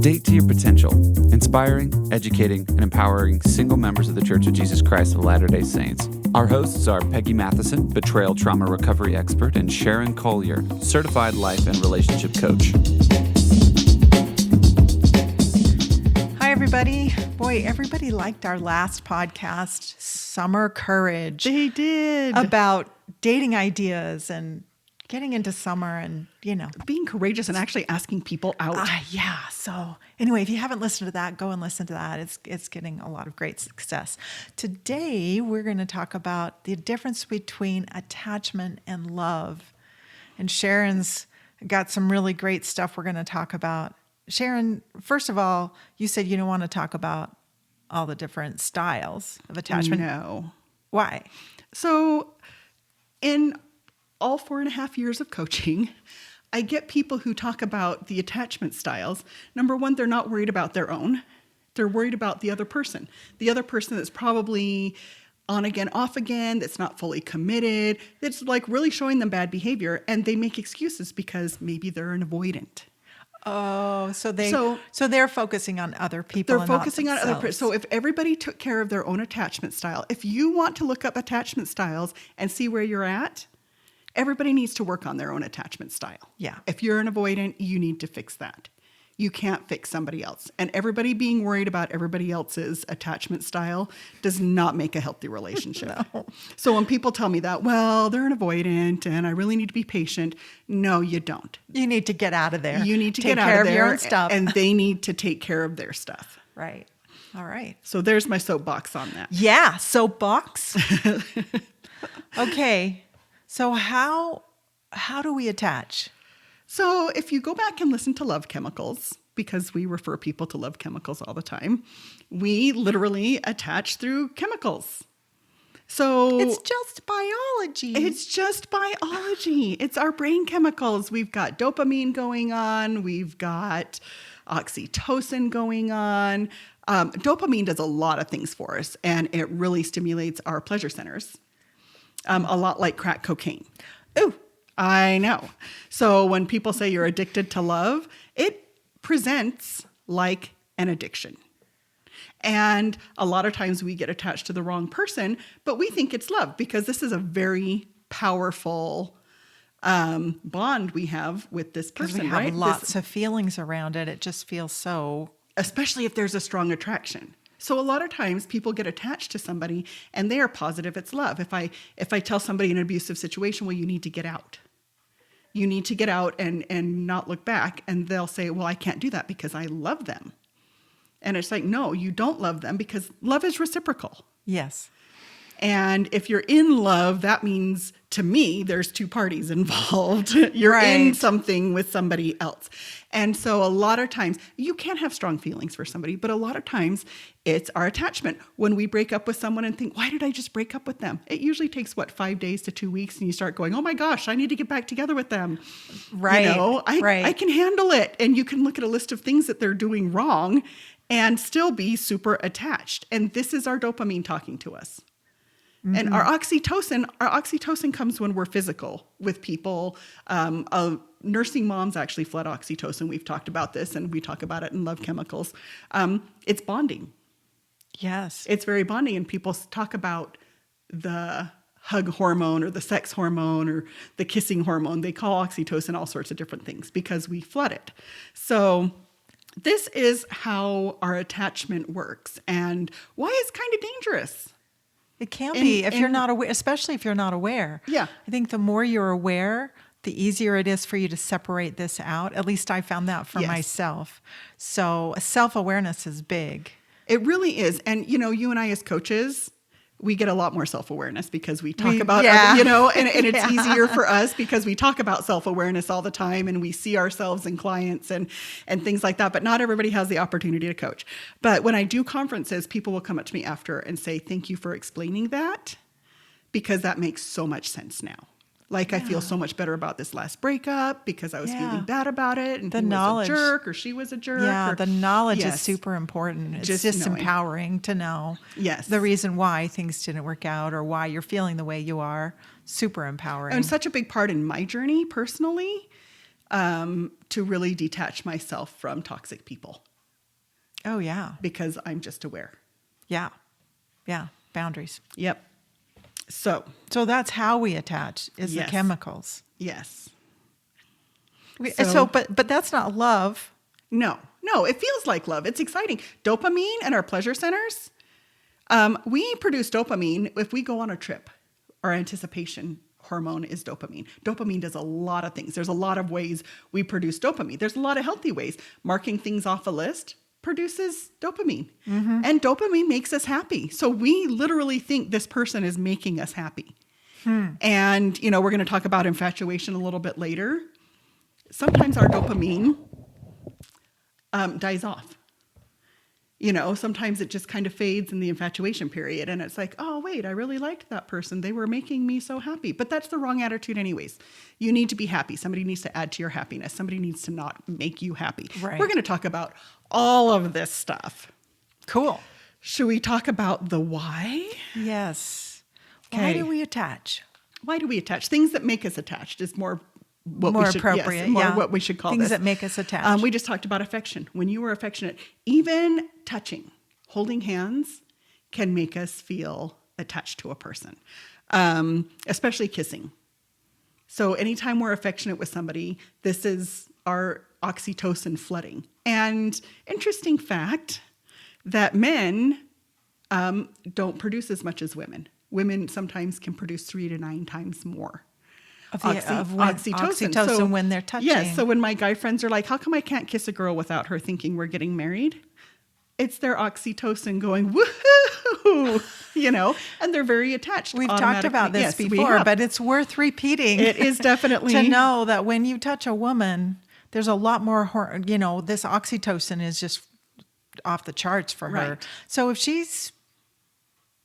Date to your potential, inspiring, educating, and empowering single members of the Church of Jesus Christ of Latter-day Saints. Our hosts are Peggy Matheson, betrayal trauma recovery expert, and Sharon Collier, certified life and relationship coach. Hi, everybody. Boy, everybody liked our last podcast, Summer Courage. They did. About dating ideas and getting into summer and, being courageous and actually asking people out. Yeah. So anyway, if you haven't listened to that, go and listen to that. It's getting a lot of great success. Today, we're going to talk about the difference between attachment and love. And Sharon's got some really great stuff we're going to talk about. Sharon, first of all, you said you don't want to talk about all the different styles of attachment. No. Why? So in all 4.5 years of coaching, I get people who talk about the attachment styles. Number one, they're not worried about their own. They're worried about the other person. The other person that's probably on again, off again, that's not fully committed, that's like really showing them bad behavior, and they make excuses because maybe they're an avoidant. Oh, so they're focusing on other people. They're focusing on other people. So if everybody took care of their own attachment style, if you want to look up attachment styles and see where you're at, everybody needs to work on their own attachment style. Yeah. If you're an avoidant, you need to fix that. You can't fix somebody else. And everybody being worried about everybody else's attachment style does not make a healthy relationship. No. So when people tell me that, well, they're an avoidant and I really need to be patient. No, you don't. You need to get out of there. You need to take get out care of there your own stuff. And they need to take care of their stuff. Right. All right. So there's my soapbox on that. Yeah. Soapbox. Okay. So how do we attach? So if you go back and listen to Love Chemicals, because we refer people to Love Chemicals all the time, we literally attach through chemicals. So it's just biology. It's just biology. It's our brain chemicals. We've got dopamine going on. We've got oxytocin going on. Dopamine does a lot of things for us, and it really stimulates our pleasure centers, a lot like crack cocaine. Ooh. I know. So when people say you're addicted to love, it presents like an addiction. And a lot of times we get attached to the wrong person, but we think it's love because this is a very powerful bond we have with this person, we have right? Lots of feelings around it. It just feels so... Especially if there's a strong attraction. So a lot of times people get attached to somebody and they are positive it's love. If I tell somebody in an abusive situation, well, you need to get out. You need to get out and not look back. And they'll say, well, I can't do that because I love them. And it's like, no, you don't love them because love is reciprocal. Yes. And if you're in love, that means to me, there's two parties involved. You're right. in something with somebody else. And so a lot of times you can have strong feelings for somebody, but a lot of times it's our attachment. When we break up with someone and think, why did I just break up with them? It usually takes 5 days to 2 weeks. And you start going, oh my gosh, I need to get back together with them. Right. I can handle it. And you can look at a list of things that they're doing wrong and still be super attached. And this is our dopamine talking to us. Mm-hmm. And our oxytocin comes when we're physical with people. Nursing moms actually flood oxytocin. We've talked about this and we talk about it in Love Chemicals. It's bonding. Yes. It's very bonding. And people talk about the hug hormone or the sex hormone or the kissing hormone. They call oxytocin all sorts of different things because we flood it. So this is how our attachment works and why it's kind of dangerous. It can be if you're not aware, especially if you're not aware. Yeah. I think the more you're aware, the easier it is for you to separate this out. At least I found that for myself. So self-awareness is big. It really is. And, you and I as coaches, we get a lot more self-awareness because we talk about, and it's easier for us because we talk about self-awareness all the time and we see ourselves in clients and things like that. But not everybody has the opportunity to coach. But when I do conferences, people will come up to me after and say, thank you for explaining that because that makes so much sense now. Like, I feel so much better about this last breakup because I was feeling bad about it. And the he knowledge. was a jerk or she was a jerk. Yeah, the knowledge is super important. It's just empowering to know the reason why things didn't work out or why you're feeling the way you are. Super empowering. And such a big part in my journey personally to really detach myself from toxic people. Oh, yeah. because I'm just aware. Yeah. Yeah. Boundaries. Yep. So that's how we attach is Yes. the chemicals. yes. But that's not love. No, it feels like love. It's exciting. Dopamine and our pleasure centers. We produce dopamine if we go on a trip. Our anticipation hormone is dopamine. Dopamine does a lot of things. There's a lot of ways we produce dopamine. There's a lot of healthy ways. Marking things off a list produces dopamine. And dopamine makes us happy. So we literally think this person is making us happy. And, we're going to talk about infatuation a little bit later. Sometimes our dopamine dies off. Sometimes it just kind of fades in the infatuation period. And it's like, oh, wait, I really liked that person. They were making me so happy. But that's the wrong attitude anyways. You need to be happy. Somebody needs to add to your happiness. Somebody needs to not make you happy. Right. We're going to talk about all of this stuff. Cool. Should we talk about the why? Yes. Why Okay. do we attach? Why do we attach? Things that make us attached is more what More we should, appropriate, yes, more yeah. what we should call Things this. that make us attached. We just talked about affection. When you are affectionate, even touching, holding hands can make us feel attached to a person, especially kissing. So anytime we're affectionate with somebody, this is our oxytocin flooding. And interesting fact that men don't produce as much as women. Women sometimes can produce 3 to 9 times more. Oxytocin when they're touching. Yes. So when my guy friends are like, how come I can't kiss a girl without her thinking we're getting married? It's their oxytocin going, woohoo, and they're very attached. We've talked about this Yes, we before, have. but it's worth repeating. It is definitely. to know that when you touch a woman, there's a lot more, this oxytocin is just off the charts for her. Right. So if she's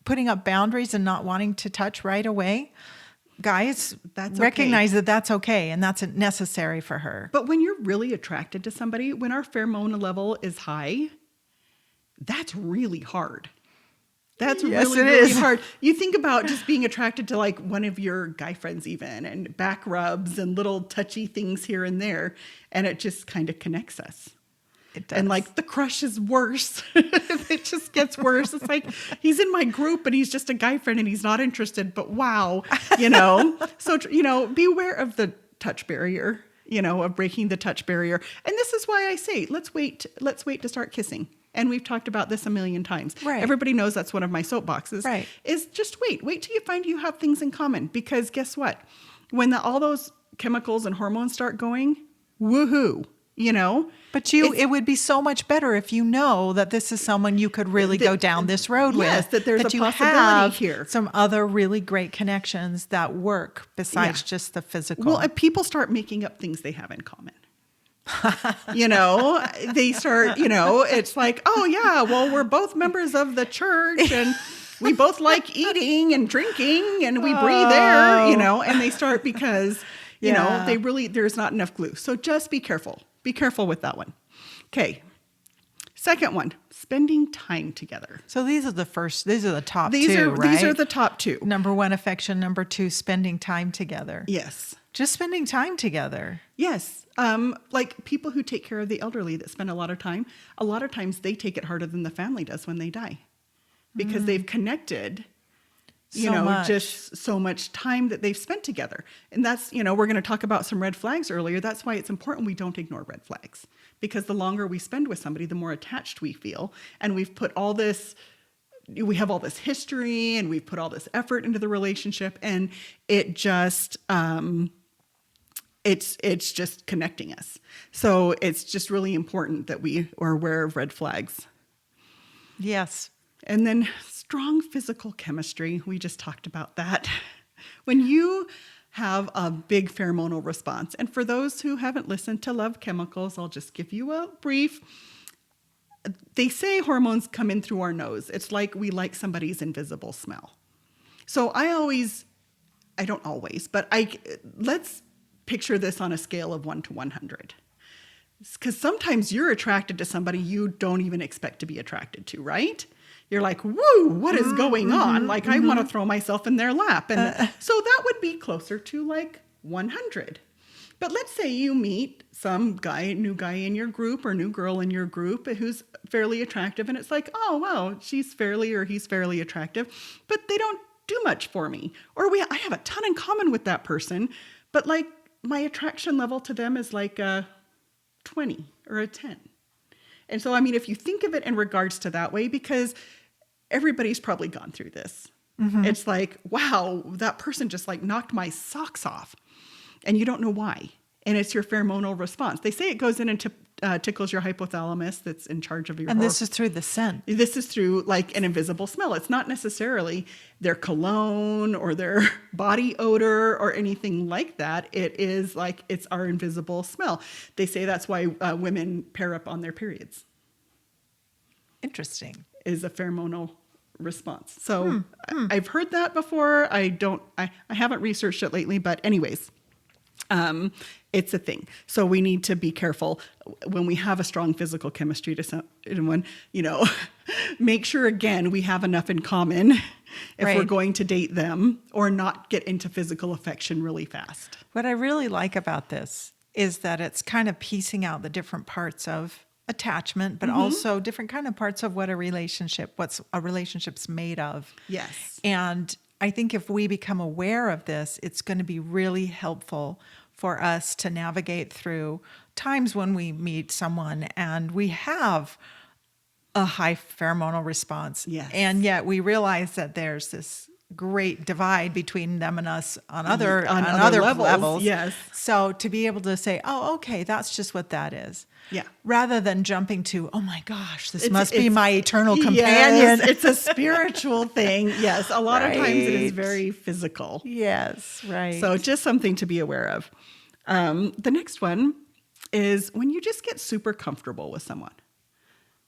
putting up boundaries and not wanting to touch right away, guys, That's recognize that that's okay and that's necessary for her. But when you're really attracted to somebody, when our pheromone level is high, that's really hard. That's Yes, really, it really is. hard. You think about just being attracted to like one of your guy friends even, and back rubs and little touchy things here and there, and it just kind of connects us. It does. And like the crush is worse. It just gets worse. It's like he's in my group and he's just a guy friend and he's not interested, but wow, So, beware of the touch barrier, of breaking the touch barrier. And this is why I say, let's wait to start kissing. And we've talked about this a million times. Right. Everybody knows that's one of my soapboxes. Right. Is just wait till you find you have things in common. Because guess what? When all those chemicals and hormones start going, woohoo, But it would be so much better if you know that this is someone you could really go down this road with. Yes, that there's a you possibility have here. some other really great connections that work besides Yeah. just the physical. Well, and people start making up things they have in common. They start, it's like, oh yeah, well, we're both members of the church and we both like eating and drinking and we breathe air, and they start because, Yeah. there's not enough glue. So just be careful. Be careful with that one. Okay. Second one, spending time together. So these are the top These two, are right? These are the top two. Number one, affection. Number two, spending time together. Yes. Just spending time together. Yes. Like people who take care of the elderly that spend a lot of times they take it harder than the family does when they die because they've connected, just so much time that they've spent together. And that's, we're going to talk about some red flags earlier. That's why it's important we don't ignore red flags because the longer we spend with somebody, the more attached we feel. And we have all this history and we've put all this effort into the relationship and it just, it's just connecting us. So it's just really important that we are aware of red flags. Yes. And then strong physical chemistry. We just talked about that. When you have a big pheromonal response, and for those who haven't listened to Love Chemicals, I'll just give you a brief. They say hormones come in through our nose. It's like we like somebody's invisible smell. So I don't always, but let's picture this on a scale of 1 to 100. Because sometimes you're attracted to somebody you don't even expect to be attracted to, right? You're like, woo, what is going on? Like, I want to throw myself in their lap. And so that would be closer to like 100. But let's say you meet some new guy in your group or new girl in your group who's fairly attractive, and it's like, oh, wow, she's fairly or he's fairly attractive, but they don't do much for me. Or I have a ton in common with that person, but like my attraction level to them is like a 20 or a 10. And so, I mean, if you think of it in regards to that way, because everybody's probably gone through this. Mm-hmm. It's like, wow, that person just like knocked my socks off. And you don't know why. And it's your pheromonal response. They say it goes in and tickles your hypothalamus that's in charge of your And this is through the scent. This is through like an invisible smell. It's not necessarily their cologne or their body odor or anything like that. It is like it's our invisible smell. They say that's why women pair up on their periods. Interesting. Is a pheromonal response. So I've heard that before. I haven't researched it lately, but anyways. It's a thing. So we need to be careful when we have a strong physical chemistry to someone, make sure again, we have enough in common if we're going to date them or not get into physical affection really fast. What I really like about this is that it's kind of piecing out the different parts of attachment, but also different kind of parts of what's a relationship's made of. Yes. And I think if we become aware of this, it's going to be really helpful for us to navigate through times when we meet someone and we have a high pheromonal response. Yes. And yet we realize that there's this great divide between them and us on other levels. Yes. So to be able to say, oh, okay, that's just what that is. Yeah. Rather than jumping to, oh my gosh, this must be my eternal companion. Yes, it's a spiritual thing. Yes. A lot of times it is very physical. Yes. Right. So just something to be aware of. The next one is when you just get super comfortable with someone.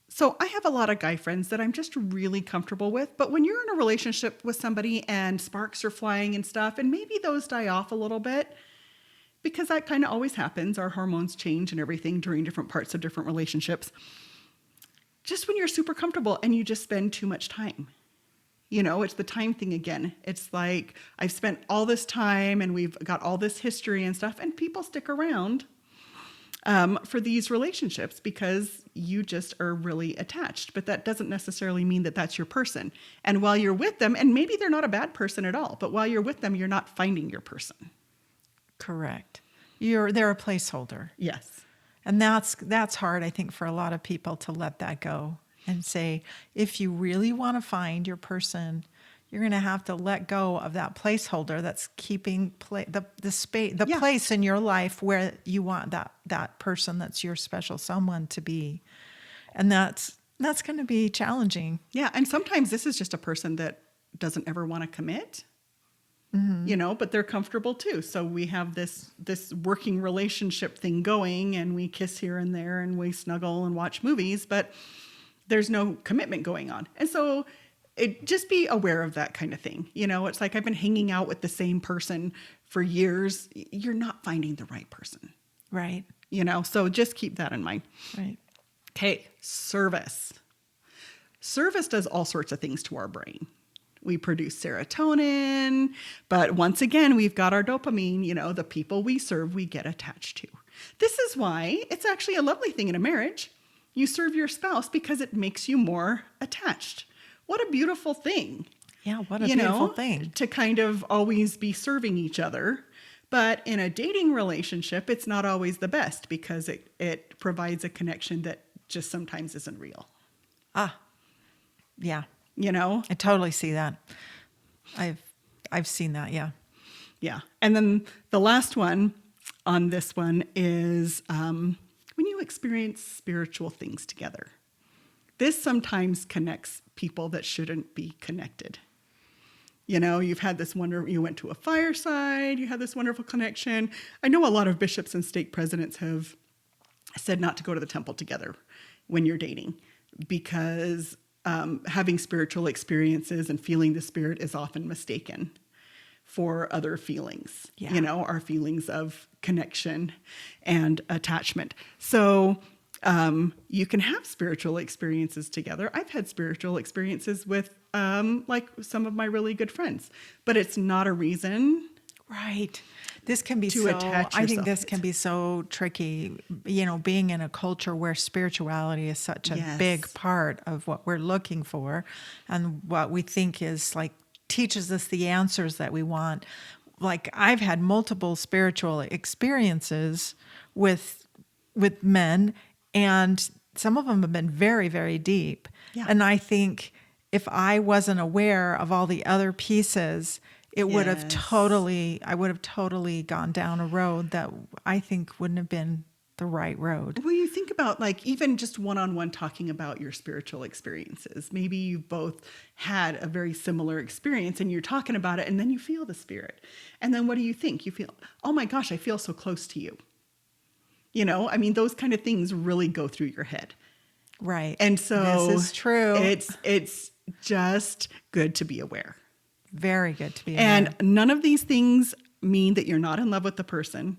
So I have a lot of guy friends that I'm just really comfortable with, but when you're in a relationship with somebody and sparks are flying and stuff, and maybe those die off a little bit, because that kind of always happens. Our hormones change and everything during different parts of different relationships. Just when you're super comfortable and you just spend too much time. It's the time thing again. It's like I've spent all this time and we've got all this history and stuff, and people stick around for these relationships because you just are really attached. But that doesn't necessarily mean that that's your person. And while you're with them, and maybe they're not a bad person at all, but while you're with them, you're not finding your person. Correct. They're a placeholder. Yes. And that's hard, I think, for a lot of people to let that go and say, if you really want to find your person, you're going to have to let go of that placeholder that's keeping the place in your life where you want that person that's your special someone to be. And that's going to be challenging. Yeah, and sometimes this is just a person that doesn't ever want to commit. But they're comfortable too. So we have this working relationship thing going, and we kiss here and there and we snuggle and watch movies, but there's no commitment going on. And so just be aware of that kind of thing. It's like I've been hanging out with the same person for years. You're not finding the right person. Right. So just keep that in mind. Right. Okay. Service. Service does all sorts of things to our brain. We produce serotonin, but once again, we've got our dopamine, the people we serve, we get attached to. This is why it's actually a lovely thing in a marriage. You serve your spouse because it makes you more attached. What a beautiful thing. Yeah, what a beautiful thing. To kind of always be serving each other. But in a dating relationship, it's not always the best because it provides a connection that just sometimes isn't real. Yeah. I totally see that. I've seen that, yeah. Yeah. And then the last one on this one is when you experience spiritual things together. This sometimes connects people that shouldn't be connected. You've had this you went to a fireside, you had this wonderful connection. I know a lot of bishops and stake presidents have said not to go to the temple together when you're dating because having spiritual experiences and feeling the Spirit is often mistaken for other feelings, our feelings of connection and attachment. So you can have spiritual experiences together. I've had spiritual experiences with like some of my really good friends, but it's not a reason Right. This can be to attach I think yourself this to. can be so tricky, being in a culture where spirituality is such a Yes. big part of what we're looking for and what we think is like teaches us the answers that we want. Like I've had multiple spiritual experiences with men, and some of them have been very, very deep. Yeah. And I think if I wasn't aware of all the other pieces, it would have Yes. I would have totally gone down a road that I think wouldn't have been the right road. Well, you think about like even just one-on-one talking about your spiritual experiences. Maybe you both had a very similar experience and you're talking about it and then you feel the spirit. And then what do you think? You feel, oh my gosh, I feel so close to you. I mean, those kind of things really go through your head. Right. And so this is true. It's just good to be aware. Very good to be And aware. none of these things mean that you're not in love with the person,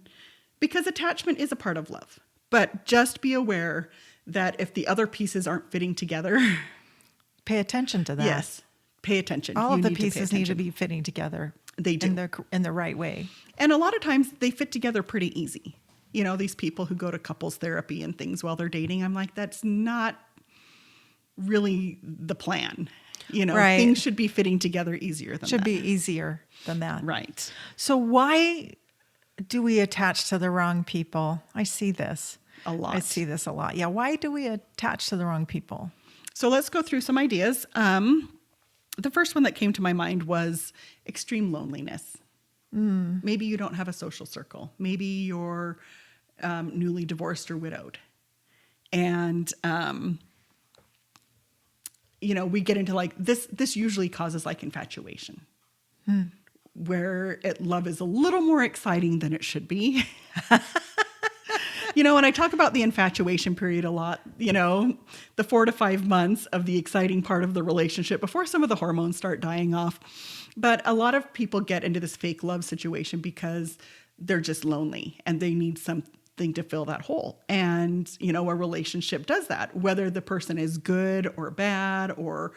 because attachment is a part of love. But just be aware that if the other pieces aren't fitting together, Pay attention to that. yes, pay attention. All You of the need to pay pieces need to attention. be fitting together. They do. in the right way. And a lot of times they fit together pretty easy. These people who go to couples therapy and things while they're dating, I'm like, that's not really the plan. Right. Things should be fitting together easier than Should that. be easier than that. Right. So why do we attach to the wrong people? I see this. A lot. I see this a lot. Yeah. Why do we attach to the wrong people? So let's go through some ideas. The first one that came to my mind was extreme loneliness. Maybe you don't have a social circle. Maybe you're newly divorced or widowed. And, we get into like this usually causes like infatuation, where love is a little more exciting than it should be. And I talk about the infatuation period a lot, the 4 to 5 months of the exciting part of the relationship before some of the hormones start dying off. But a lot of people get into this fake love situation because they're just lonely and they need something to fill that hole. And, a relationship does that, whether the person is good or bad or,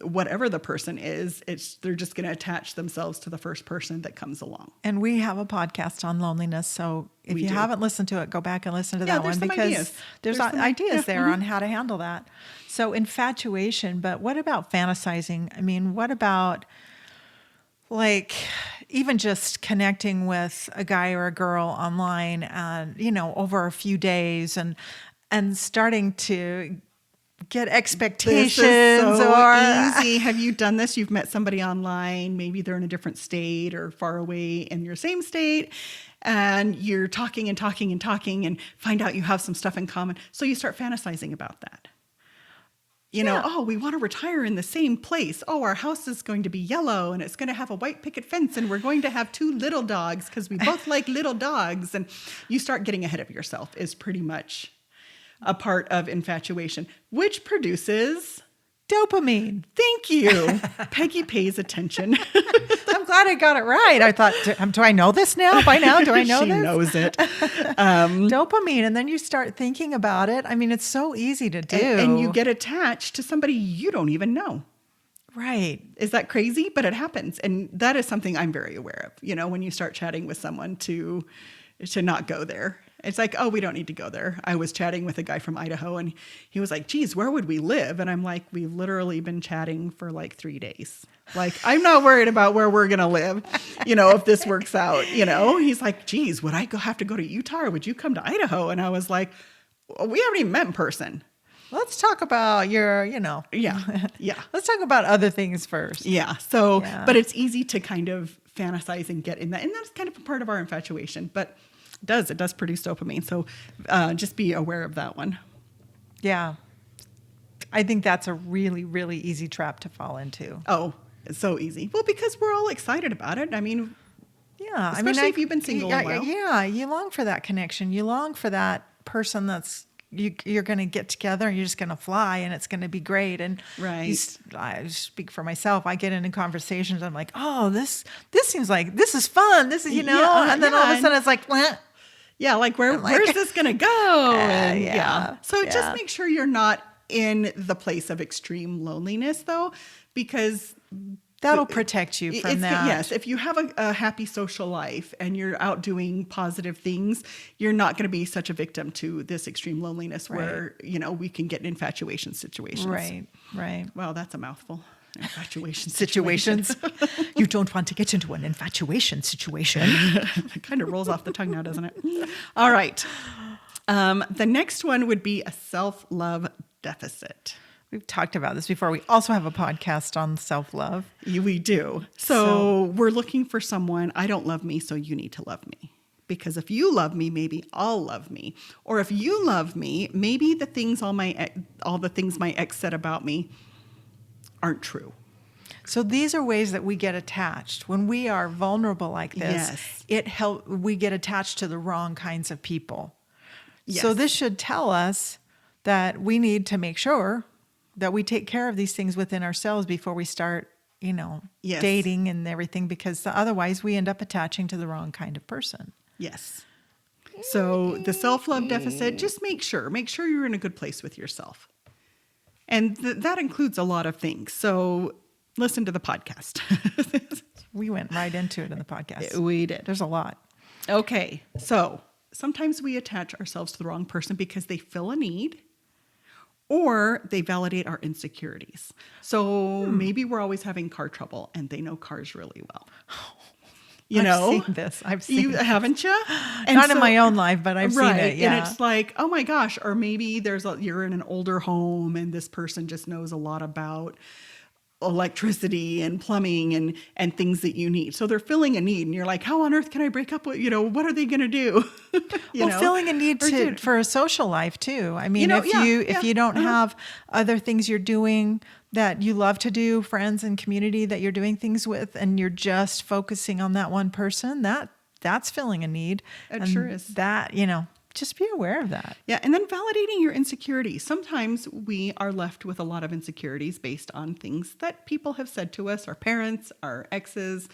whatever the person is, they're just going to attach themselves to the first person that comes along. And we have a podcast on loneliness. So if We you do. haven't listened to it, go back and listen to that there's one, some because ideas. there's There's some- ideas yeah, there on how to handle that. So infatuation, but what about fantasizing? I mean, what about like even just connecting with a guy or a girl online and, over a few days and starting to get expectations This is so or easy. Have you done this? You've met somebody online. Maybe they're in a different state or far away in your same state. And you're talking and talking and talking and find out you have some stuff in common. So you start fantasizing about that. Yeah. Oh, we want to retire in the same place. Oh, our house is going to be yellow and it's going to have a white picket fence and we're going to have 2 little dogs because we both like little dogs. And you start getting ahead of yourself is pretty much a part of infatuation, which produces... dopamine. Thank you. Peggy pays attention. I'm glad I got it right. I thought, do I know this now? By now, do I know she this? knows it. Dopamine, and then you start thinking about it. I mean, it's so easy to do. And you get attached to somebody you don't even know. right. Is that crazy? But it happens. And that is something I'm very aware of, when you start chatting with someone to not go there. It's like, oh, we don't need to go there. I was chatting with a guy from Idaho and he was like, geez, where would we live? And I'm like, we've literally been chatting for like 3 days. Like, I'm not worried about where we're going to live, if this works out, He's like, geez, would I have to go to Utah or would you come to Idaho? And I was like, well, we haven't even met in person. Let's talk about your, Yeah. Yeah. let's talk about other things first. Yeah. So, Yeah. but it's easy to kind of fantasize and get in that. And that's kind of a part of our infatuation, but it does produce dopamine. So just be aware of that one. Yeah. I think that's a really, really easy trap to fall into. Oh, it's so easy. Well, because we're all excited about it. I mean, Yeah. Especially if you've been single a while. Yeah. You long for that connection. You long for that person that's, you're going to get together and you're just going to fly and it's going to be great. And Right. I speak for myself. I get into conversations. I'm like, oh, this seems like this is fun. This is, Yeah, and then all of yeah. a sudden it's like, Bleh. yeah, like where's this going to go? And, yeah. So Yeah. just make sure you're not in the place of extreme loneliness though, because That'll protect you from that. Yes, if you have a happy social life and you're out doing positive things, you're not going to be such a victim to this extreme loneliness where, we can get in infatuation situations. Right. Wow, that's a mouthful. Infatuation situations. You don't want to get into an infatuation situation. It kind of rolls off the tongue now, doesn't it? All right. The next one would be a self-love deficit. We've talked about this before. We also have a podcast on self-love. We do. So we're looking for someone, I don't love me, so you need to love me. Because if you love me, maybe I'll love me. Or if you love me, maybe all the things my ex said about me aren't true. So these are ways that we get attached. When we are vulnerable like this, we get attached to the wrong kinds of people. Yes. So this should tell us that we need to make sure that we take care of these things within ourselves before we start, dating and everything, because otherwise we end up attaching to the wrong kind of person. Yes. So the self-love deficit, just make sure you're in a good place with yourself. And that includes a lot of things. So listen to the podcast. We went right into it in the podcast. We did. There's a lot. Okay. So sometimes we attach ourselves to the wrong person because they fill a need or they validate our insecurities. So maybe we're always having car trouble and they know cars really well. I've seen this. Haven't you? Not in my own life, but I've seen it. Yeah. And it's like, oh my gosh. Or maybe you're in an older home and this person just knows a lot about electricity and plumbing and things that you need. So they're filling a need and you're like, how on earth can I break up with, what are they going to do? Filling a need for a social life too. I mean, if you don't have other things you're doing that you love to do, friends and community that you're doing things with, and you're just focusing on that one person, that's filling a need. It sure is. That, just be aware of that. Yeah. And then validating your insecurities. Sometimes we are left with a lot of insecurities based on things that people have said to us, our parents, our exes,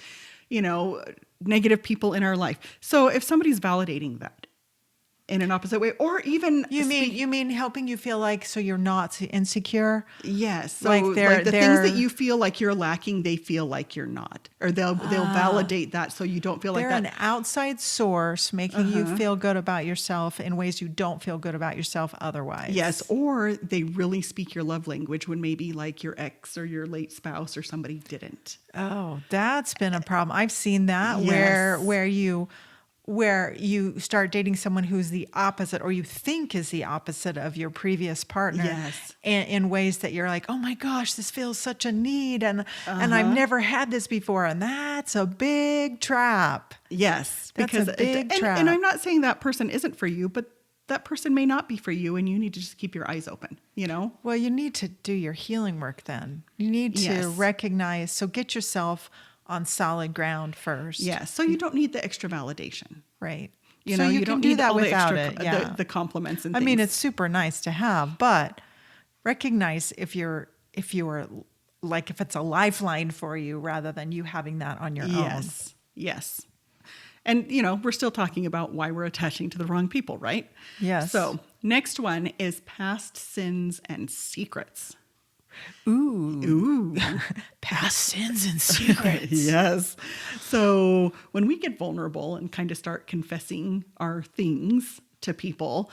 negative people in our life. So if somebody's validating that in an opposite way, or even you mean helping you feel like so you're not insecure? Yes. So like the things that you feel like you're lacking, they feel like you're not, or they'll validate that so you don't feel like that. They're an outside source making you feel good about yourself in ways you don't feel good about yourself otherwise. Yes. Or they really speak your love language when maybe like your ex or your late spouse or somebody didn't. Oh, that's been a problem. I've seen that where you start dating someone who's the opposite, or you think is the opposite of your previous partner. Yes. In ways that you're like, oh my gosh, this feels such a need. And I've never had this before. And that's a big trap. Yes. That's a big trap. And I'm not saying that person isn't for you, but that person may not be for you, and you need to just keep your eyes open, Well, you need to do your healing work then. You need to recognize, so get yourself on solid ground first. Yes. So you don't need the extra validation. Right. You can don't do need that all without the it. extra, the compliments and things. I mean, it's super nice to have, but recognize if it's a lifeline for you rather than you having that on your own. Yes. And, we're still talking about why we're attaching to the wrong people, right? Yes. So next one is past sins and secrets. Ooh. Past sins and secrets. Yes. So when we get vulnerable and kind of start confessing our things to people,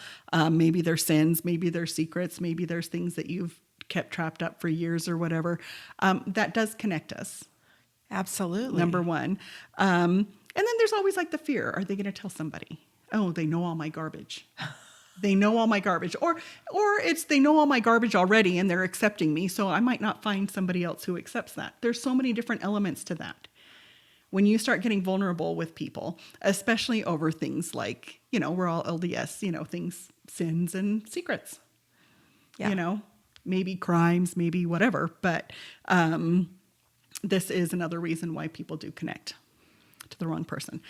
maybe they're sins, maybe they're secrets, maybe there's things that you've kept trapped up for years or whatever, that does connect us. Absolutely. Number one. And then there's always like the fear. Are they going to tell somebody? Oh, they know all my garbage. They know all my garbage. Or it's they know all my garbage already and they're accepting me, so I might not find somebody else who accepts that. There's so many different elements to that. When you start getting vulnerable with people, especially over things like, we're all LDS, things, sins and secrets. Yeah. Maybe crimes, maybe whatever. But this is another reason why people do connect to the wrong person.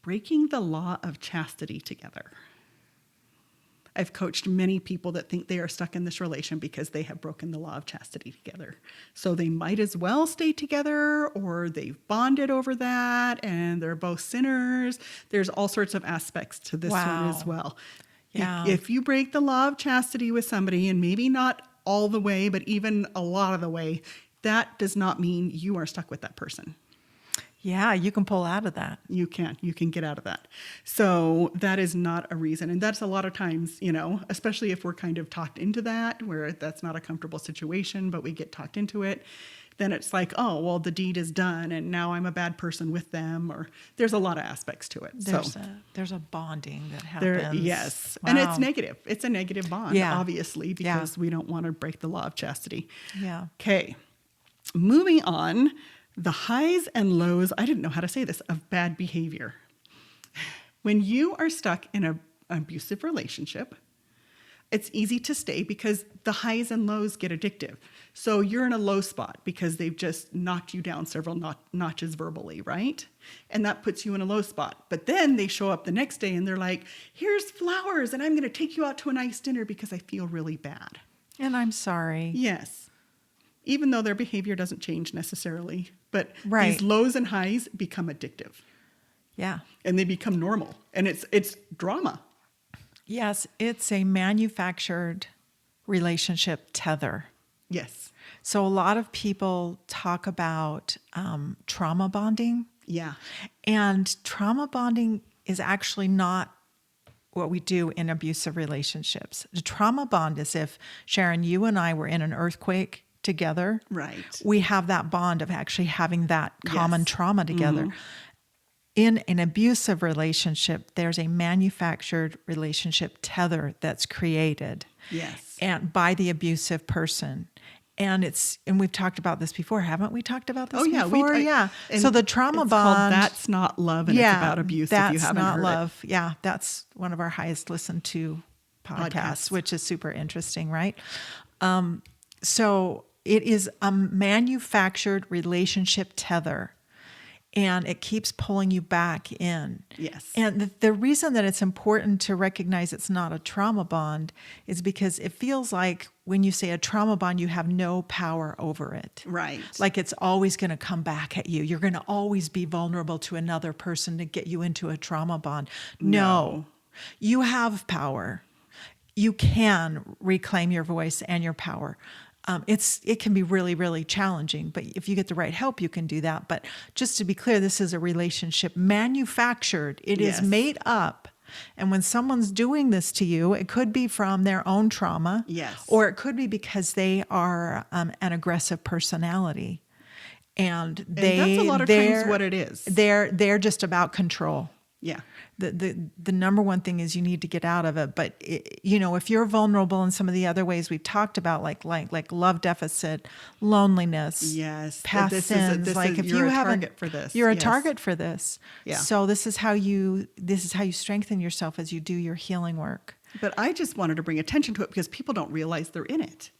Breaking the law of chastity together. I've coached many people that think they are stuck in this relation because they have broken the law of chastity together. So they might as well stay together, or they've bonded over that and they're both sinners. There's all sorts of aspects to this one as well. Yeah. If you break the law of chastity with somebody, and maybe not all the way, but even a lot of the way, that does not mean you are stuck with that person. Yeah, you can pull out of that. You can get out of that. So that is not a reason. And that's a lot of times, especially if we're kind of talked into that, where that's not a comfortable situation, but we get talked into it, then it's like, oh, well, the deed is done and now I'm a bad person with them, or there's a lot of aspects to it. There's a bonding that happens. Yes. Wow. And it's negative. It's a negative bond, Yeah. obviously, because we don't want to break the law of chastity. Yeah. Okay. Moving on. The highs and lows, I didn't know how to say this, of bad behavior. When you are stuck in an abusive relationship, it's easy to stay because the highs and lows get addictive. So you're in a low spot because they've just knocked you down several notches verbally, right? And that puts you in a low spot. But then they show up the next day and they're like, here's flowers and I'm going to take you out to a nice dinner because I feel really bad. And I'm sorry. Yes. Even though their behavior doesn't change necessarily, but Right. these lows and highs become addictive Yeah. and they become normal, and it's drama. Yes, it's a manufactured relationship tether. Yes. So a lot of people talk about trauma bonding, Yeah. and trauma bonding is actually not what we do in abusive relationships. The trauma bond is if, Sharon, you and I were in an earthquake together. Right. We have that bond of actually having that common Yes. trauma together. In an abusive relationship, there's a manufactured relationship tether that's created Yes. and by the abusive person. And we've talked about this before, haven't we talked about this Oh, yeah. before? Yeah. And So the trauma it's bond. called That's Not Love, and it's about abuse if you haven't That's heard Not it. Love. Yeah, that's one of our highest listened to podcasts, which is super interesting, right? So it is a manufactured relationship tether, and it keeps pulling you back in. Yes. And the reason that it's important to recognize it's not a trauma bond is because it feels like when you say a trauma bond, you have no power over it. Right. Like it's always going to come back at you. You're going to always be vulnerable to another person to get you into a trauma bond. No. You have power. You can reclaim your voice and your power. It can be really, really challenging, but if you get the right help, you can do that. But just to be clear, this is a relationship manufactured. It is Yes. made up. And when someone's doing this to you, it could be from their own trauma. Yes. Or it could be because they are an aggressive personality. And that's a lot of times what it is. They're just about control. Yeah. The number one thing is you need to get out of it. But if you're vulnerable in some of the other ways we've talked about, like love deficit, loneliness, Yes. past sins, if you're you a haven't, target for this. you're a Yes. target for this. Yeah. So this is how you strengthen yourself as you do your healing work. But I just wanted to bring attention to it because people don't realize they're in it.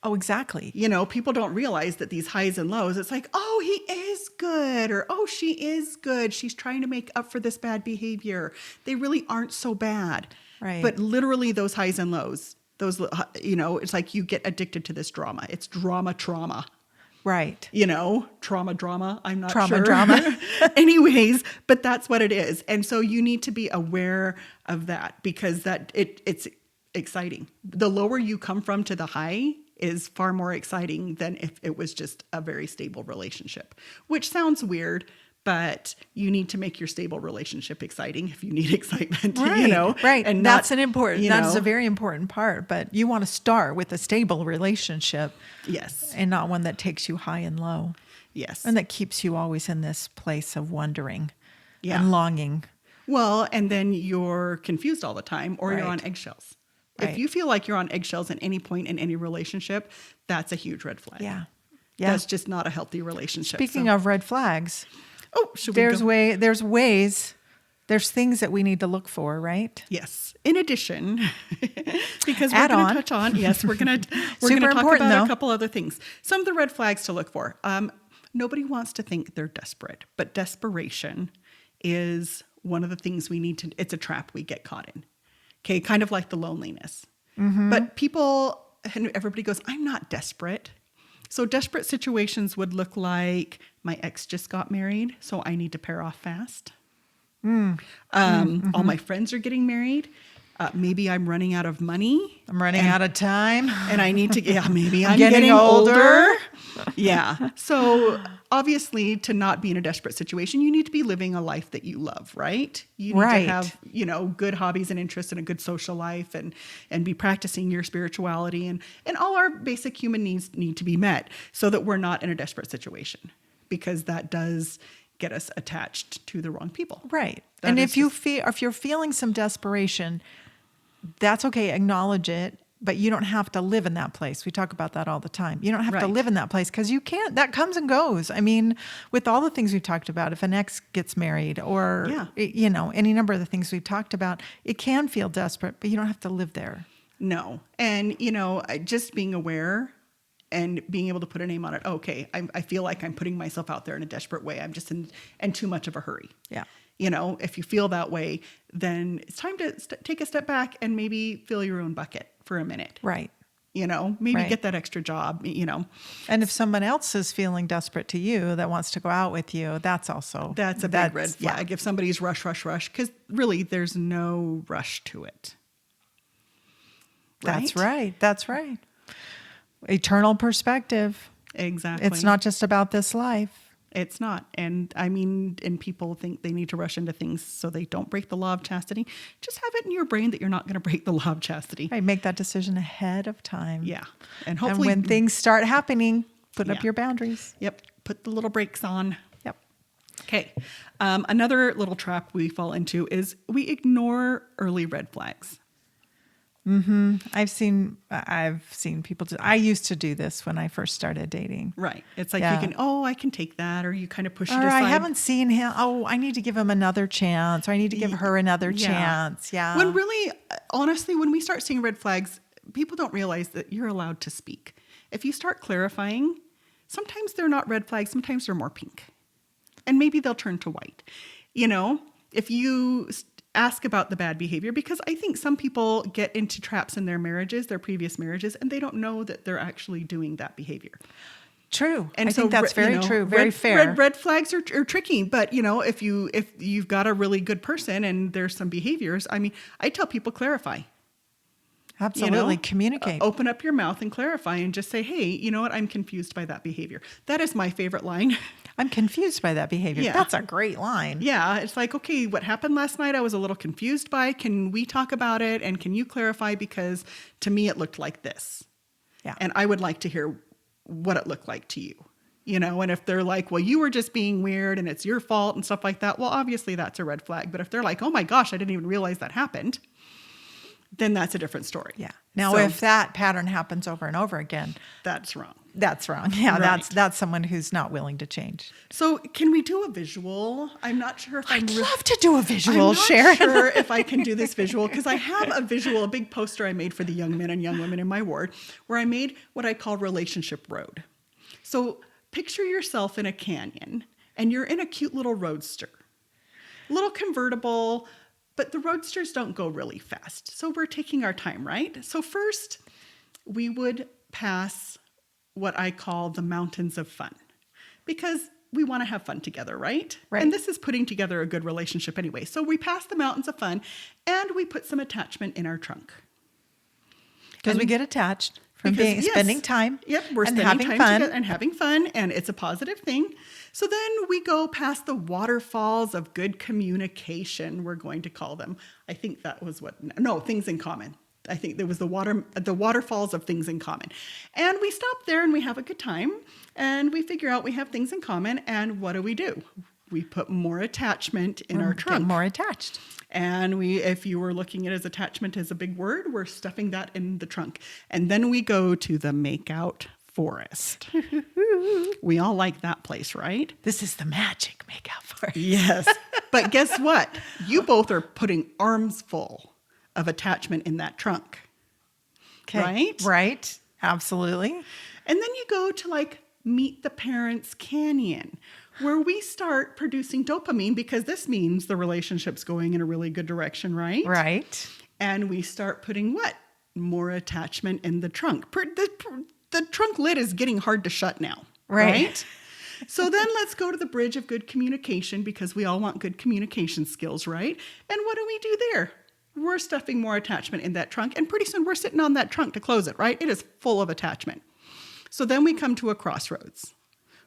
Oh, exactly. People don't realize that these highs and lows, it's like, oh, he is good, or oh, she is good. She's trying to make up for this bad behavior. They really aren't so bad. Right. But literally those highs and lows, it's like you get addicted to this drama. It's trauma. Right. Drama. I'm not Trauma, sure. drama. Anyways, but that's what it is. And so you need to be aware of that because it's exciting. The lower you come from to the high is far more exciting than if it was just a very stable relationship, which sounds weird, but you need to make your stable relationship exciting if you need excitement, Right. And that's not, that is a very important part, but you want to start with a stable relationship. Yes. And not one that takes you high and low. Yes. And that keeps you always in this place of wondering Yeah. and longing. Well, and then you're confused all the time or you're on eggshells. Right. If you feel like you're on eggshells at any point in any relationship, that's a huge red flag. Yeah. That's just not a healthy relationship. Speaking of red flags, should we go? there's ways, there's things that we need to look for, right? Yes. In addition, because we're Add going on. to touch on, yes, we're going to Super talk important, about though. a couple other things. Some of the red flags to look for. Nobody wants to think they're desperate, but desperation is one of the things we need to, it's a trap we get caught in. Okay. Kind of like the loneliness. Mm-hmm. But people, and everybody goes, I'm not desperate. So desperate situations would look like my ex just got married, so I need to pair off fast. All my friends are getting married. Maybe I'm running out of money. I'm running out of time. And I need to, maybe I'm getting older. Yeah. So obviously, to not be in a desperate situation, you need to be living a life that you love, right? You need to have, good hobbies and interests and a good social life and be practicing your spirituality and all our basic human needs need to be met so that we're not in a desperate situation, because that does get us attached to the wrong people. Right. And if you're feeling some desperation, that's okay. Acknowledge it, but you don't have to live in that place. We talk about that all the time. You don't have to live in that place because you can't. That comes and goes. I mean, with all the things we've talked about, if an ex gets married or, any number of the things we've talked about, it can feel desperate, but you don't have to live there. No. And, just being aware and being able to put a name on it. Okay, I feel like I'm putting myself out there in a desperate way. I'm just in too much of a hurry. Yeah. If you feel that way, then it's time to take a step back and maybe fill your own bucket for a minute. Right. Maybe get that extra job, And if someone else is feeling desperate to you that wants to go out with you, that's a big red flag. If somebody's rush, because really there's no rush to it. Right? That's right. Eternal perspective. Exactly. It's not just about this life. It's not. And and people think they need to rush into things so they don't break the law of chastity. Just have it in your brain that you're not going to break the law of chastity. Right. Make that decision ahead of time. Yeah. And hopefully. And when things start happening, put up your boundaries. Yep. Put the little brakes on. Yep. Okay. Another little trap we fall into is we ignore early red flags. Mm-hmm. I've seen people I used to do this when I first started dating. Right. It's like I can take that, or you kind of push it aside. I haven't seen him. Oh, I need to give him another chance, or I need to give her another chance. Yeah. When really, honestly, when we start seeing red flags, people don't realize that you're allowed to speak. If you start clarifying, sometimes they're not red flags, sometimes they're more pink. And maybe they'll turn to white. If you ask about the bad behavior, because I think some people get into traps in their previous marriages, and they don't know that they're actually doing that behavior. True. And I think that's very true. Very fair. Red flags are tricky, but if you've got a really good person and there's some behaviors, I tell people clarify. Absolutely. Communicate. Open up your mouth and clarify and just say, hey, you know what? I'm confused by that behavior. That is my favorite line. I'm confused by that behavior. Yeah. That's a great line. Yeah. It's like, okay, what happened last night I was a little confused by. Can we talk about it? And can you clarify? Because to me, it looked like this. Yeah. And I would like to hear what it looked like to you. And if they're like, well, you were just being weird and it's your fault and stuff like that, well, obviously that's a red flag. But if they're like, oh my gosh, I didn't even realize that happened, then that's a different story. Yeah. Now, if that pattern happens over and over again, that's wrong. That's wrong. Yeah, right. That's someone who's not willing to change. So, can we do a visual? I'm not sure if I'd love to do a visual, Sharon. I'm not sure if I can do this visual, because I have a big poster I made for the young men and young women in my ward, where I made what I call relationship road. So, picture yourself in a canyon, and you're in a cute little roadster, little convertible. But the roadsters don't go really fast. So we're taking our time, right? So first, we would pass what I call the mountains of fun, because we want to have fun together, right? And this is putting together a good relationship anyway. So we pass the mountains of fun, and we put some attachment in our trunk. Because we get attached from spending time. Yep, we're spending time together and having fun, and it's a positive thing. So then we go past the waterfalls of good communication, we're going to call them. I think that was things in common. I think there was the waterfalls of things in common. And we stop there and we have a good time, and we figure out we have things in common, and what do? We put more attachment in our trunk. Get more attached. And if you were looking at attachment as a big word, we're stuffing that in the trunk. And then we go to the makeout forest. We all like that place, right? This is the magic makeout forest. Yes. But guess what? You both are putting arms full of attachment in that trunk. Okay. Right? Right. Absolutely. And then you go to Meet the Parents Canyon, where we start producing dopamine, because this means the relationship's going in a really good direction, right? Right. And we start putting what? More attachment in the trunk. The trunk lid is getting hard to shut now, right? So then let's go to the bridge of good communication, because we all want good communication skills, right? And what do we do there? we're stuffing more attachment in that trunk, and pretty soon we're sitting on that trunk to close it, right? It is full of attachment. So then we come to a crossroads.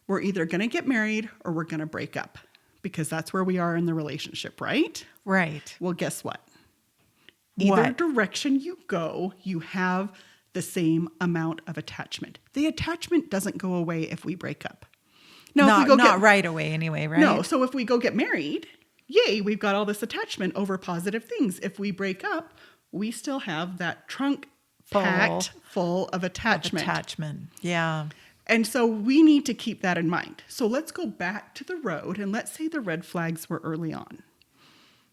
We're either going to get married or we're going to break up, because that's where we are in the relationship, right? Right. Well, guess what? Either direction you go, you have the same amount of attachment. The attachment doesn't go away if we break up. Now, not right away anyway, right? No, so if we go get married, yay, we've got all this attachment over positive things. If we break up, we still have that trunk packed full of attachment. Yeah. And so we need to keep that in mind. So let's go back to the road, and let's say the red flags were early on.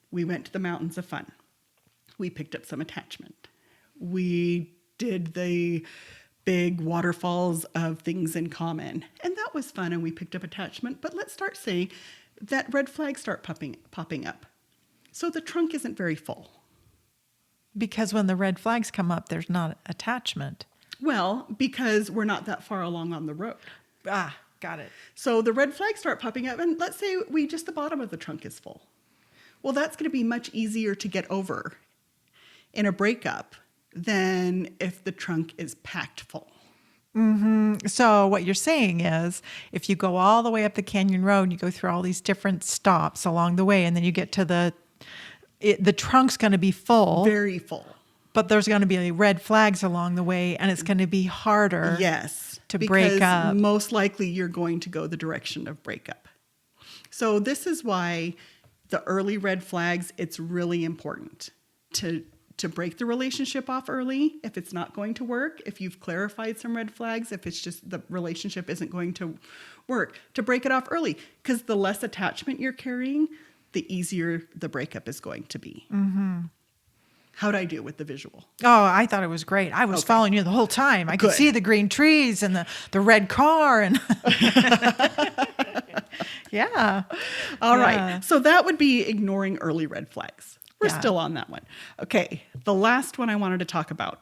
We went to the mountains of fun. We picked up some attachment. We did the big waterfalls of things in common, and that was fun, and we picked up attachment. But let's start saying that red flags start popping up. So the trunk isn't very full. Because when the red flags come up, there's not attachment. Well, because we're not that far along on the road. Ah, got it. So the red flags start popping up, and let's say the bottom of the trunk is full. Well, that's going to be much easier to get over in a breakup than if the trunk is packed full. Mm-hmm. So what you're saying is, if you go all the way up the canyon road, you go through all these different stops along the way, and then you get to the trunk's going to be full. Very full. But there's going to be red flags along the way, and it's going to be harder to break up. Most likely you're going to go the direction of breakup. So this is why the early red flags, it's really important to break the relationship off early if it's not going to work, if you've clarified some red flags, if it's just the relationship isn't going to work, to break it off early. Because the less attachment you're carrying, the easier the breakup is going to be. Mm-hmm. How'd I do with the visual? Oh, I thought it was great. I was following you the whole time. I could see the green trees and the red car. And yeah. All right. So that would be ignoring early red flags. We're still on that one. Okay. The last one I wanted to talk about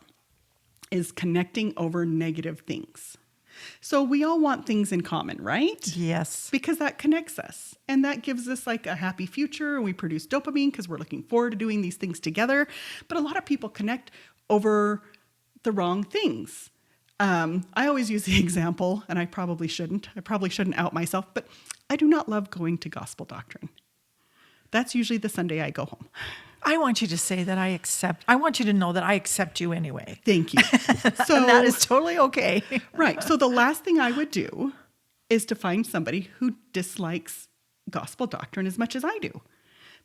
is connecting over negative things. So we all want things in common, right? Yes. Because that connects us, and that gives us like a happy future, and we produce dopamine because we're looking forward to doing these things together. But a lot of people connect over the wrong things. I always use the example, and I probably shouldn't out myself, but I do not love going to gospel doctrine. That's usually the Sunday I go home. I want you to say that I want you to know that I accept you anyway. Thank you. So and that is totally okay. Right. So the last thing I would do is to find somebody who dislikes gospel doctrine as much as I do,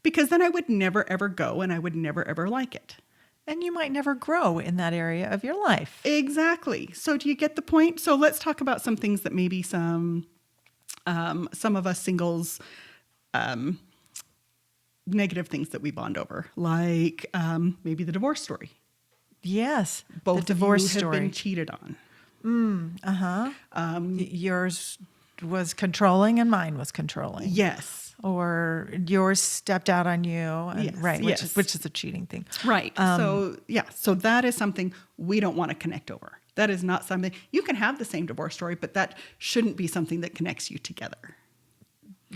because then I would never, ever go, and I would never, ever like it. And you might never grow in that area of your life. Exactly. So do you get the point? So let's talk about some things that maybe some of us singles, negative things that we bond over, like maybe the divorce story. Yes, both the divorce of you story. have been cheated on. Yours was controlling and mine was controlling. Yes. Or yours stepped out on you, and, yes, right? yes. Which is a cheating thing, right? So that is something we don't want to connect over. That is not something you can have the same divorce story, but that shouldn't be something that connects you together.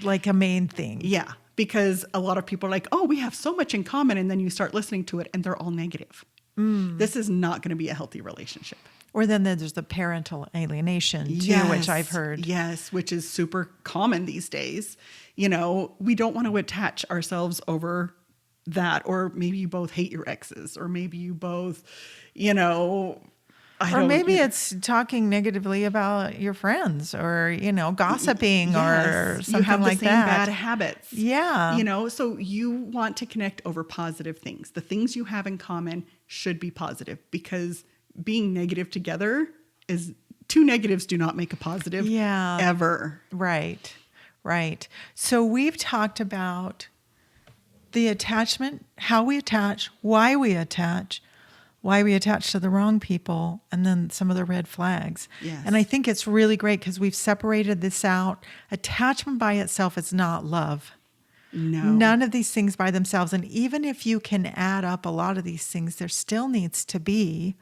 Like a main thing. Yeah, because a lot of people are like, "Oh, we have so much in common," and then you start listening to it, and they're all negative. This is not going to be a healthy relationship. Or then there's the parental alienation too, which I've heard. Yes, which is super common these days. You know, we don't want to attach ourselves over that. Or maybe you both hate your exes, or maybe you both, it's talking negatively about your friends, or, gossiping, or something like that. You have the same bad habits. Yeah. So you want to connect over positive things. The things you have in common should be positive, because being negative together is two negatives do not make a positive ever. Right. So we've talked about the attachment, how we attach, why we attach to the wrong people, and then some of the red flags. Yes. And I think it's really great because we've separated this out. Attachment by itself is not love. No. None of these things by themselves. And even if you can add up a lot of these things, there still needs to be,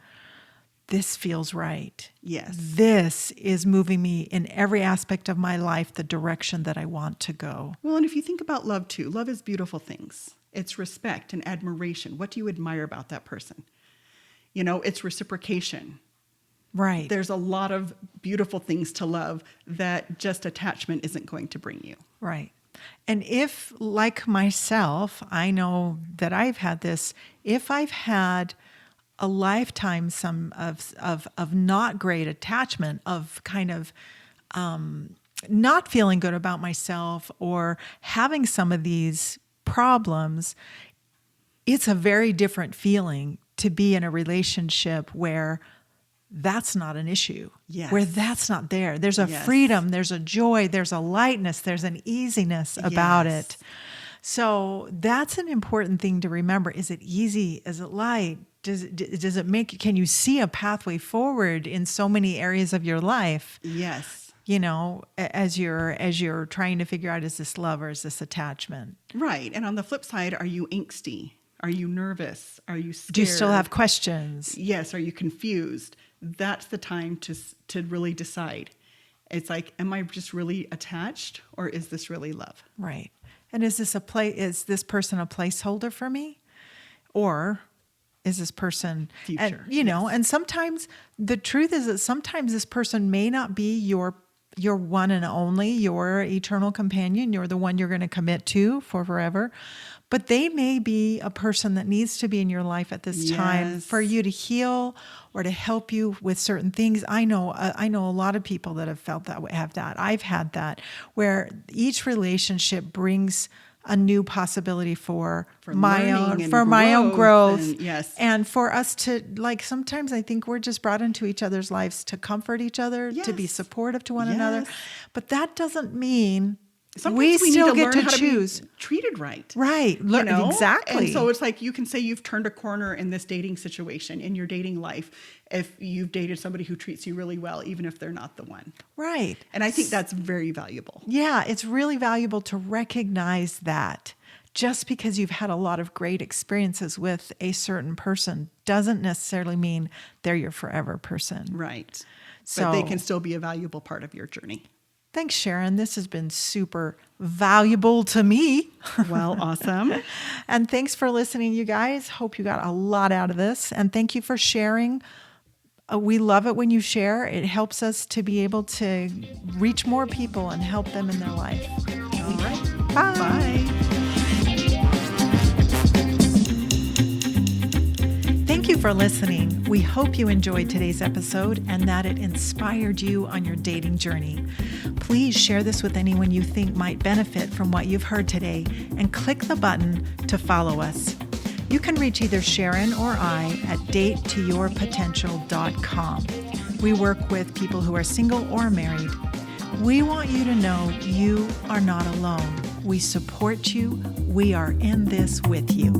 this feels right. Yes. This is moving me in every aspect of my life, the direction that I want to go. Well, and if you think about love too, love is beautiful things. It's respect and admiration. What do you admire about that person? You know, it's reciprocation. Right. There's a lot of beautiful things to love that just attachment isn't going to bring you. Right. And if, like myself, I know that I've had this, if I've had a lifetime of not great attachment, of kind of not feeling good about myself or having some of these problems, it's a very different feeling to be in a relationship where that's not an issue, yes. where that's not there. There's a yes. freedom, there's a joy, there's a lightness, there's an easiness about yes. it. So that's an important thing to remember. Is it easy? Is it light? Does it make, can you see a pathway forward in so many areas of your life? Yes. You know, as you're trying to figure out, is this love or is this attachment? Right. And on the flip side, are you angsty? Are you nervous? Are you scared? Do you still have questions? Yes. Are you confused? That's the time to really decide. It's like, am I just really attached or is this really love? Right. And is this person a placeholder for me? Or is this person future? And, and sometimes the truth is that sometimes this person may not be your one and only, your eternal companion. You're the one you're going to commit to for forever. But they may be a person that needs to be in your life at this time for you to heal or to help you with certain things. I know a lot of people that have felt that way, have that. I've had that, where each relationship brings a new possibility for my own growth. And for us to, like, sometimes I think we're just brought into each other's lives to comfort each other, to be supportive to one another. But that doesn't mean sometimes we still need to get learn to how choose. To be treated right. Right. Exactly. And so it's like, you can say you've turned a corner in this dating situation, in your dating life, if you've dated somebody who treats you really well, even if they're not the one. Right. And I think that's very valuable. Yeah, it's really valuable to recognize that. Just because you've had a lot of great experiences with a certain person doesn't necessarily mean they're your forever person. Right. So, but they can still be a valuable part of your journey. Thanks, Sharon. This has been super valuable to me. Well, awesome. And thanks for listening, you guys. Hope you got a lot out of this. And thank you for sharing. We love it when you share. It helps us to be able to reach more people and help them in their life. All right. Bye. Bye. Thank you for listening. We hope you enjoyed today's episode and that it inspired you on your dating journey. Please share this with anyone you think might benefit from what you've heard today and click the button to follow us. You can reach either Sharon or I at datetoyourpotential.com. We work with people who are single or married. We want you to know you are not alone. We support you. We are in this with you.